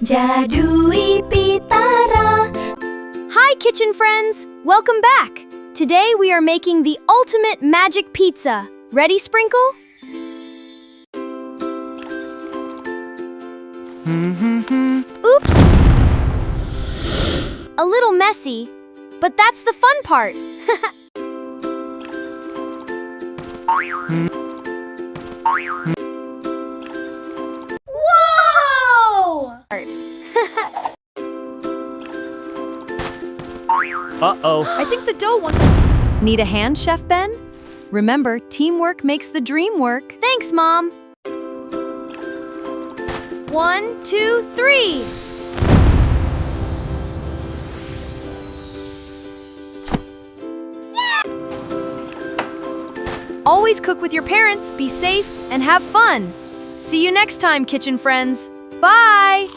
Jadui Pitara. Hi, kitchen friends! Welcome back! Today we are making the ultimate magic pizza. Ready, Sprinkle? Oops! A little messy, but that's the fun part. Whoa! Uh-oh. I think the dough wants... Need a hand, Chef Ben? Remember, teamwork makes the dream work. Thanks, Mom. 1, 2, 3. Always cook with your parents, be safe, and have fun. See you next time, kitchen friends. Bye!